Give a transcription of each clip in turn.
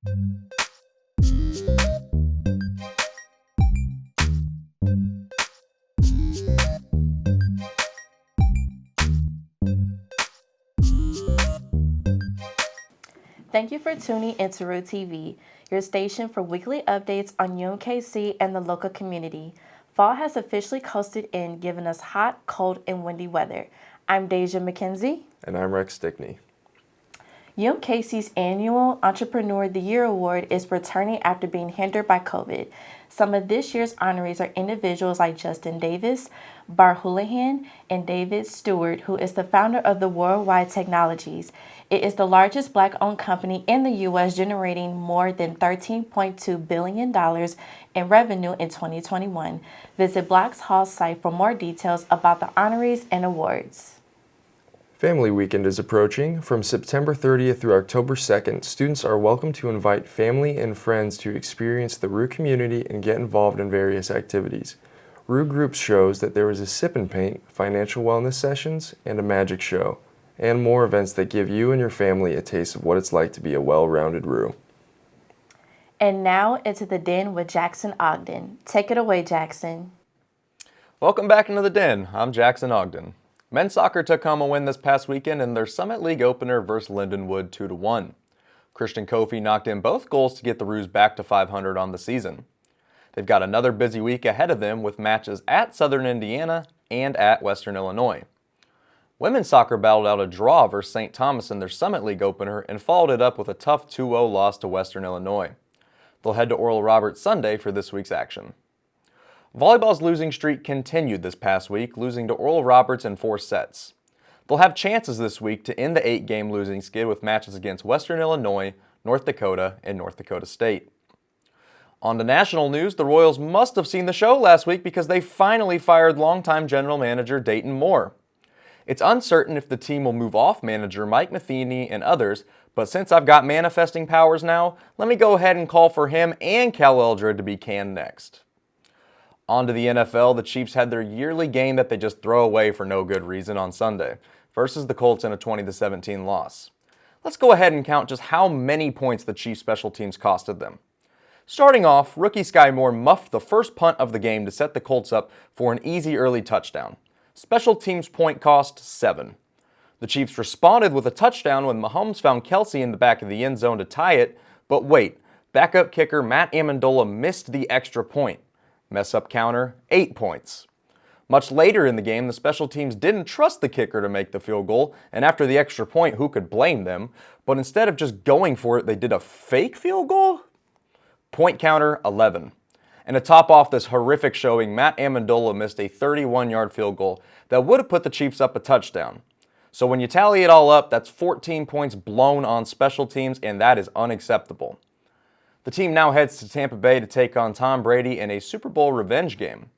Thank you for tuning into RooTV, your station for weekly updates on UMKC and the local community. Fall has officially coasted in, giving us hot, cold, and windy weather. I'm Deja McKenzie. And I'm Stickney. UMKC's annual Entrepreneur of the Year Award is returning after being hindered by COVID. Some of this year's honorees are individuals like Justin Davis, Bar Houlihan, and David Stewart, who is the founder of the Worldwide Technologies. It is the largest Black-owned company in the U.S., generating more than $13.2 billion in revenue in 2021. Visit Black's Hall site for more details about the honorees and awards. Family Weekend is approaching. From September 30th through October 2nd, students are welcome to invite family and friends to experience the Roo community and get involved in various activities. Roo Groups shows that there is a sip and paint, financial wellness sessions, and a magic show, and more events that give you and your family a taste of what it's like to be a well-rounded Roo. And now into the Den with Jackson Ogden. Take it away, Jackson. Welcome back into the Den. I'm Jackson Ogden. Men's soccer took home a win this past weekend in their Summit League opener versus Lindenwood 2-1. Christian Kofi knocked in both goals to get the Roos back to 500 on the season. They've got another busy week ahead of them with matches at Southern Indiana and at Western Illinois. Women's soccer battled out a draw versus St. Thomas in their Summit League opener and followed it up with a tough 2-0 loss to Western Illinois. They'll head to Oral Roberts Sunday for this week's action. Volleyball's losing streak continued this past week, losing to Oral Roberts in 4 sets. They'll have chances this week to end the 8-game losing skid with matches against Western Illinois, North Dakota, and North Dakota State. On to national news, the Royals must have seen the show last week because they finally fired longtime general manager Dayton Moore. It's uncertain if the team will move off manager Mike Matheny and others, but since I've got manifesting powers now, let me go ahead and call for him and Cal Eldred to be canned next. On to the NFL, the Chiefs had their yearly game that they just throw away for no good reason on Sunday, versus the Colts in a 20-17 loss. Let's go ahead and count just how many points the Chiefs' special teams costed them. Starting off, rookie Sky Moore muffed the first punt of the game to set the Colts up for an easy early touchdown. Special teams point cost 7. The Chiefs responded with a touchdown when Mahomes found Kelsey in the back of the end zone to tie it, but wait, backup kicker Matt Amendola missed the extra point. Mess up counter, 8 points. Much later in the game, the special teams didn't trust the kicker to make the field goal, and after the extra point, who could blame them? But instead of just going for it, they did a fake field goal? Point counter, 11. And to top off this horrific showing, Matt Amendola missed a 31-yard field goal that would have put the Chiefs up a touchdown. So when you tally it all up, that's 14 points blown on special teams, and that is unacceptable. The team now heads to Tampa Bay to take on Tom Brady in a Super Bowl revenge game.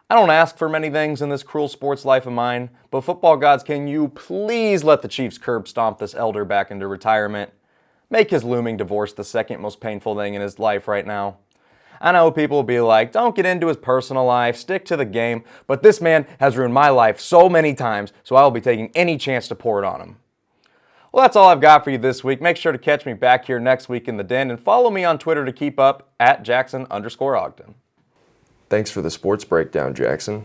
I don't ask for many things in this cruel sports life of mine, but football gods, can you please let the Chiefs curb stomp this elder back into retirement? Make his looming divorce the second most painful thing in his life right now. I know people will be like, don't get into his personal life, stick to the game, but this man has ruined my life so many times, so I will be taking any chance to pour it on him. Well, that's all I've got for you this week. Make sure to catch me back here next week in the Den and follow me on Twitter to keep up at Jackson_Ogden. Thanks for the sports breakdown, Jackson.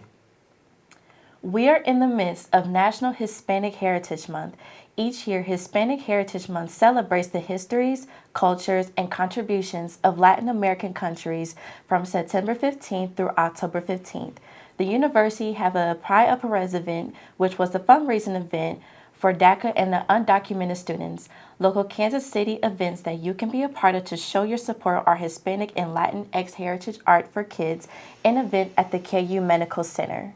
We are in the midst of National Hispanic Heritage Month. Each year, Hispanic Heritage Month celebrates the histories, cultures, and contributions of Latin American countries from September 15th through October 15th. The university have a Pride of Perez event, which was the fundraising event for DACA and the undocumented students. Local Kansas City events that you can be a part of to show your support are Hispanic and Latinx Heritage Art for Kids, an event at the KU Medical Center.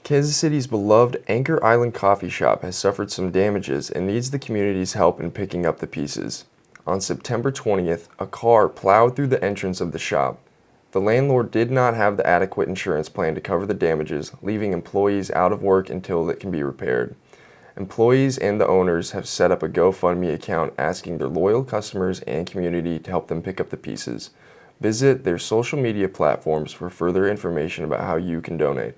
Kansas City's beloved Anchor Island coffee shop has suffered some damages and needs the community's help in picking up the pieces. On September 20th, a car plowed through the entrance of the shop. The landlord did not have the adequate insurance plan to cover the damages, leaving employees out of work until it can be repaired. Employees and the owners have set up a GoFundMe account asking their loyal customers and community to help them pick up the pieces. Visit their social media platforms for further information about how you can donate.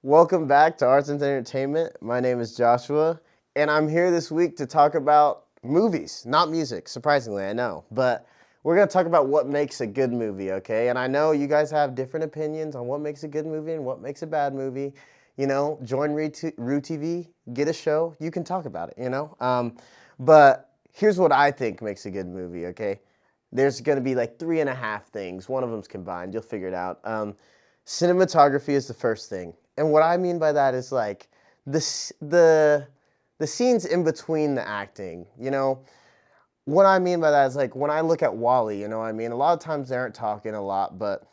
Welcome back to Arts and Entertainment. My name is Joshua, and I'm here this week to talk about movies, not music, surprisingly, I know. But we're going to talk about what makes a good movie, okay? And I know you guys have different opinions on what makes a good movie and what makes a bad movie. You know, join RooTV, get a show, you can talk about it, you know? But here's what I think makes a good movie, okay? There's going to be like 3.5 things. One of them's combined. You'll figure it out. Cinematography is the first thing. And what I mean by that is like the scenes in between the acting, you know? What I mean by that is like when I look at Wall-E, you know what I mean? A lot of times they aren't talking a lot, but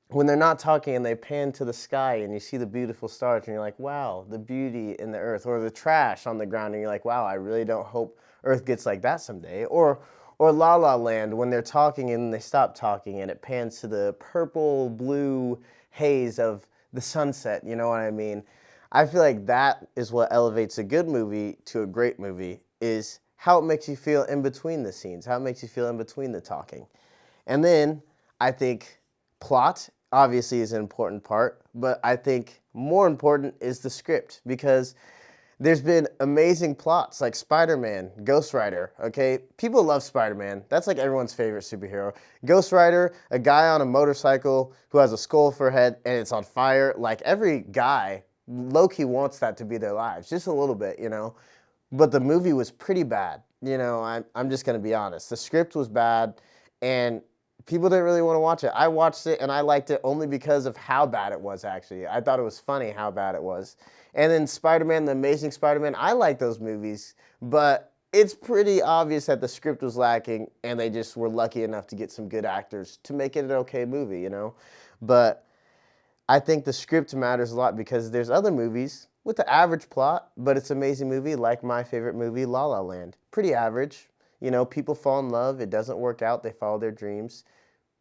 when they're not talking and they pan to the sky and you see the beautiful stars and you're like, wow, the beauty in the earth, or the trash on the ground and you're like, wow, I really don't hope Earth gets like that someday. Or La La Land, when they're talking and they stop talking and it pans to the purple, blue haze of the sunset, you know what I mean? I feel like that is what elevates a good movie to a great movie, is how it makes you feel in between the scenes, how it makes you feel in between the talking. And then I think plot obviously is an important part, but I think more important is the script, because there's been amazing plots like Spider-Man, Ghost Rider, okay? People love Spider-Man. That's like everyone's favorite superhero. Ghost Rider, a guy on a motorcycle who has a skull for a head and it's on fire. Like every guy low-key wants that to be their lives, just a little bit, you know? But the movie was pretty bad, you know? I'm just gonna be honest. The script was bad and people didn't really want to watch it. I watched it and I liked it only because of how bad it was, actually. I thought it was funny how bad it was. And then Spider-Man, The Amazing Spider-Man, I like those movies, but it's pretty obvious that the script was lacking and they just were lucky enough to get some good actors to make it an okay movie, you know? But I think the script matters a lot, because there's other movies with the average plot, but it's an amazing movie, like my favorite movie, La La Land. Pretty average. You know, people fall in love, it doesn't work out, they follow their dreams.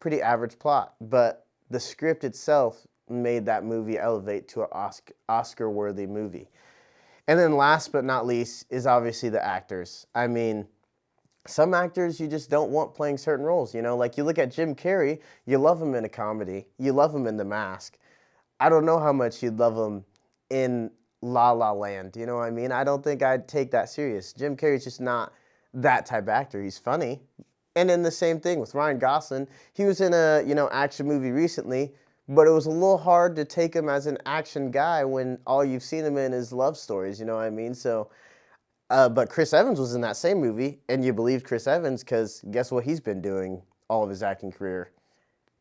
Pretty average plot, but the script itself made that movie elevate to an Oscar-worthy movie. And then last but not least is obviously the actors. I mean, some actors you just don't want playing certain roles, you know? Like you look at Jim Carrey, you love him in a comedy, you love him in The Mask. I don't know how much you'd love him in La La Land, you know what I mean? I don't think I'd take that serious. Jim Carrey's just not that type of actor. He's funny. And then the same thing with Ryan Gosling. He was in a, you know, action movie recently, but it was a little hard to take him as an action guy when all you've seen him in is love stories, you know what I mean? So, but Chris Evans was in that same movie, and you believed Chris Evans because guess what he's been doing all of his acting career?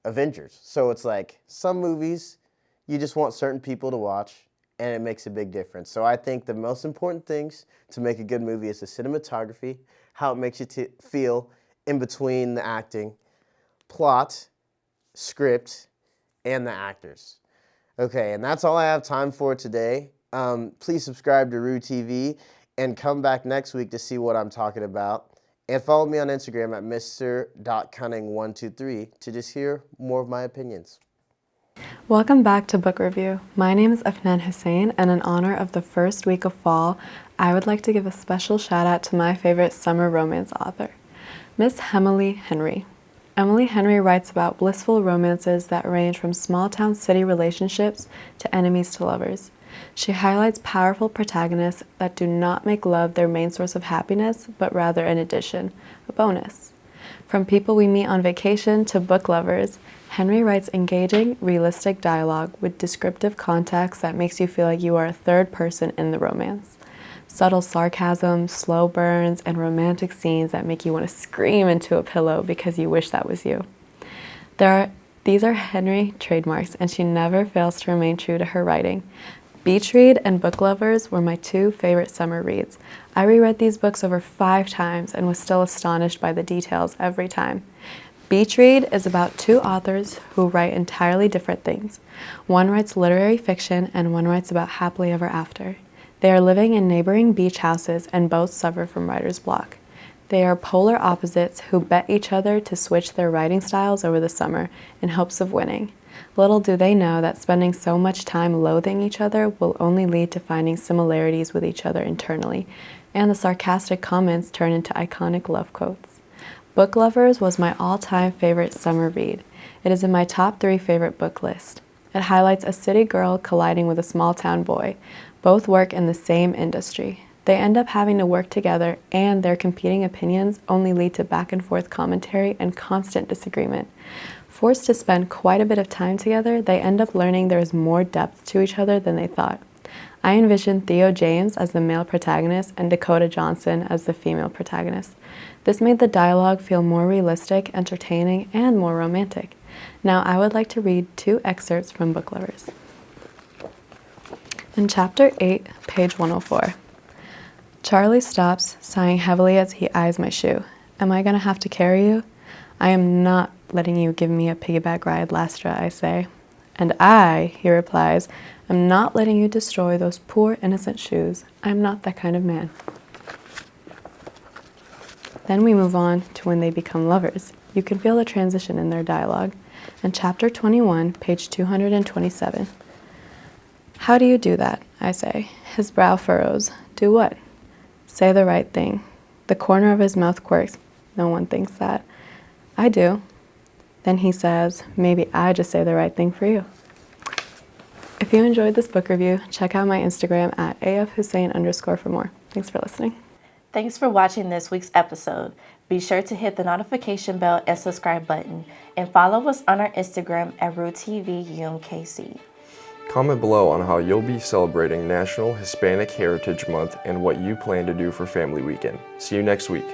Avengers. So it's like some movies you just want certain people to watch, and it makes a big difference. So I think the most important things to make a good movie is the cinematography, how it makes you feel in between the acting, plot, script, and the actors. Okay, and that's all I have time for today. Please subscribe to RooTV and come back next week to see what I'm talking about. And follow me on Instagram at mr.cunning123 to just hear more of my opinions. Welcome back to Book Review. My name is Afnan Hussain, and in honor of the first week of fall, I would like to give a special shout out to my favorite summer romance author, Miss Emily Henry. Emily Henry writes about blissful romances that range from small-town city relationships to enemies to lovers. She highlights powerful protagonists that do not make love their main source of happiness, but rather an addition, a bonus. From people we meet on vacation to book lovers, Henry writes engaging, realistic dialogue with descriptive context that makes you feel like you are a third person in the romance. Subtle sarcasm, slow burns, and romantic scenes that make you want to scream into a pillow because you wish that was you. These are Henry trademarks, and she never fails to remain true to her writing. Beach Read and Book Lovers were my two favorite summer reads. I reread these books over 5 times and was still astonished by the details every time. Beach Read is about 2 authors who write entirely different things. One writes literary fiction and one writes about happily ever after. They are living in neighboring beach houses and both suffer from writer's block. They are polar opposites who bet each other to switch their writing styles over the summer in hopes of winning. Little do they know that spending so much time loathing each other will only lead to finding similarities with each other internally, and the sarcastic comments turn into iconic love quotes. Book Lovers was my all-time favorite summer read. It is in my top 3 favorite book list. It highlights a city girl colliding with a small-town boy. Both work in the same industry. They end up having to work together, and their competing opinions only lead to back and forth commentary and constant disagreement. Forced to spend quite a bit of time together, they end up learning there is more depth to each other than they thought. I envision Theo James as the male protagonist and Dakota Johnson as the female protagonist. This made the dialogue feel more realistic, entertaining, and more romantic. Now I would like to read 2 excerpts from Book Lovers. In Chapter 8, page 104. Charlie stops, sighing heavily as he eyes my shoe. Am I going to have to carry you? I am not letting you give me a piggyback ride, Lastra, I say. And I, he replies, am not letting you destroy those poor innocent shoes. I am not that kind of man. Then we move on to when they become lovers. You can feel the transition in their dialogue. In Chapter 21, page 227. How do you do that? I say. His brow furrows. Do what? Say the right thing. The corner of his mouth quirks. No one thinks that. I do. Then he says, maybe I just say the right thing for you. If you enjoyed this book review, check out my Instagram at afhussain_ for more. Thanks for listening. Thanks for watching this week's episode. Be sure to hit the notification bell and subscribe button, and follow us on our Instagram at RooTV UMKC. Comment below on how you'll be celebrating National Hispanic Heritage Month and what you plan to do for Family Weekend. See you next week.